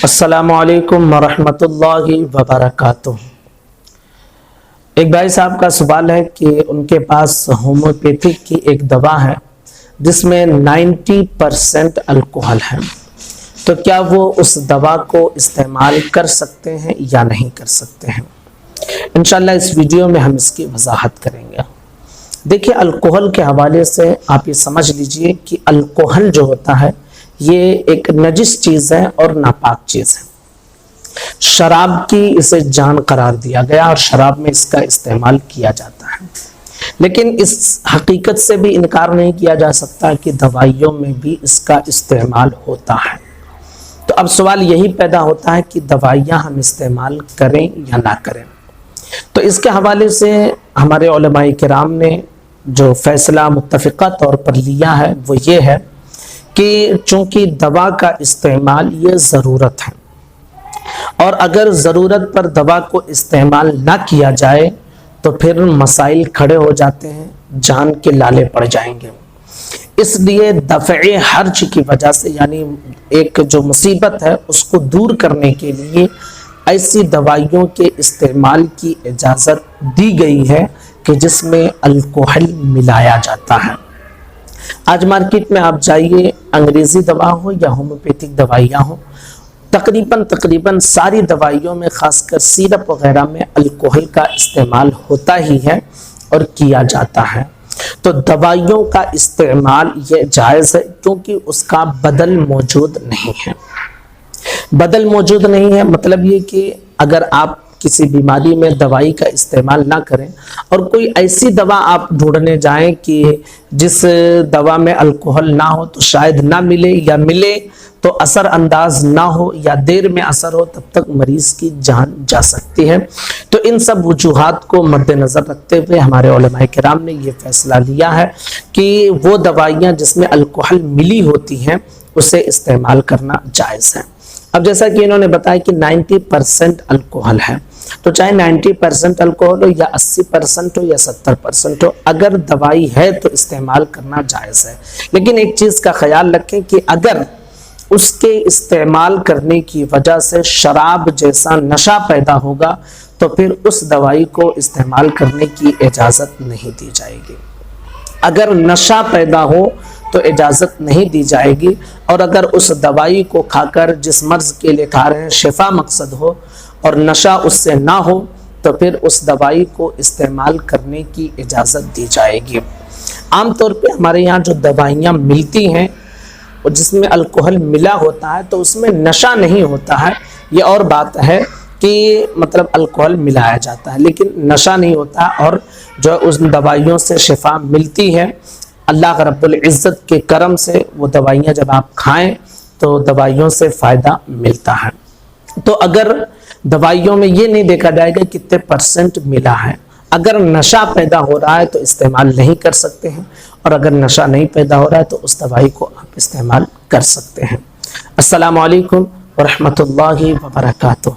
السلام علیکم ورحمۃ اللہ وبرکاتہ۔ ایک بھائی صاحب کا سوال ہے کہ ان کے پاس ہومیوپیتھک کی ایک دوا ہے جس میں 90% الکوہل ہے، تو کیا وہ اس دوا کو استعمال کر سکتے ہیں یا نہیں کر سکتے ہیں؟ انشاءاللہ اس ویڈیو میں ہم اس کی وضاحت کریں گے۔ دیکھیے، الکوہل کے حوالے سے آپ یہ سمجھ لیجئے کہ الکوہل جو ہوتا ہے یہ ایک نجس چیز ہے اور ناپاک چیز ہے۔ شراب کی اسے جان قرار دیا گیا اور شراب میں اس کا استعمال کیا جاتا ہے، لیکن اس حقیقت سے بھی انکار نہیں کیا جا سکتا کہ دوائیوں میں بھی اس کا استعمال ہوتا ہے۔ تو اب سوال یہی پیدا ہوتا ہے کہ دوائیاں ہم استعمال کریں یا نہ کریں۔ تو اس کے حوالے سے ہمارے علماء کرام نے جو فیصلہ متفقہ طور پر لیا ہے وہ یہ ہے کہ چونکہ دوا کا استعمال یہ ضرورت ہے، اور اگر ضرورت پر دوا کو استعمال نہ کیا جائے تو پھر مسائل کھڑے ہو جاتے ہیں، جان کے لالے پڑ جائیں گے۔ اس لیے دفع حرج کی وجہ سے، یعنی ایک جو مصیبت ہے اس کو دور کرنے کے لیے ایسی دوائیوں کے استعمال کی اجازت دی گئی ہے کہ جس میں الکوہل ملایا جاتا ہے۔ آج مارکیٹ میں آپ جائیے، انگریزی دوا ہو یا ہومیوپیتھک دوائیاں ہوں، تقریباً ساری دوائیوں میں، خاص کر سیرپ وغیرہ میں الکوہل کا استعمال ہوتا ہی ہے اور کیا جاتا ہے۔ تو دوائیوں کا استعمال یہ جائز ہے کیونکہ اس کا بدل موجود نہیں ہے۔ بدل موجود نہیں ہے مطلب یہ کہ اگر آپ کسی بیماری میں دوائی کا استعمال نہ کریں اور کوئی ایسی دوا آپ ڈھونڈنے جائیں کہ جس دوا میں الکوہل نہ ہو تو شاید نہ ملے، یا ملے تو اثر انداز نہ ہو یا دیر میں اثر ہو، تب تک مریض کی جان جا سکتی ہے۔ تو ان سب وجوہات کو مد نظر رکھتے ہوئے ہمارے علماء کرام نے یہ فیصلہ لیا ہے کہ وہ دوائیاں جس میں الکوہل ملی ہوتی ہیں اسے استعمال کرنا جائز ہے۔ اب جیسا کہ انہوں نے بتایا کہ 90% الکوہل ہے، تو چاہے 90% الکوہل ہو یا 80% ہو یا 70% ہو، اگر دوائی ہے تو استعمال کرنا جائز ہے۔ لیکن ایک چیز کا خیال رکھیں کہ اگر اس کے استعمال کرنے کی وجہ سے شراب جیسا نشہ پیدا ہوگا تو پھر اس دوائی کو استعمال کرنے کی اجازت نہیں دی جائے گی۔ اگر نشہ پیدا ہو تو اجازت نہیں دی جائے گی، اور اگر اس دوائی کو کھا کر جس مرض کے لیے کھا رہے ہیں شفا مقصد ہو اور نشہ اس سے نہ ہو تو پھر اس دوائی کو استعمال کرنے کی اجازت دی جائے گی۔ عام طور پہ ہمارے یہاں جو دوائیاں ملتی ہیں اور جس میں الکوہل ملا ہوتا ہے تو اس میں نشہ نہیں ہوتا ہے، یہ اور بات ہے کہ مطلب الکوہل ملایا جاتا ہے لیکن نشہ نہیں ہوتا، اور جو اس دوائیوں سے شفا ملتی ہے اللہ رب العزت کے کرم سے، وہ دوائیاں جب آپ کھائیں تو دوائیوں سے فائدہ ملتا ہے۔ تو اگر دوائیوں میں یہ نہیں دیکھا جائے گا کتنے % ملا ہے، اگر نشہ پیدا ہو رہا ہے تو استعمال نہیں کر سکتے ہیں، اور اگر نشہ نہیں پیدا ہو رہا ہے تو اس دوائی کو آپ استعمال کر سکتے ہیں۔ السلام علیکم ورحمۃ اللہ وبرکاتہ۔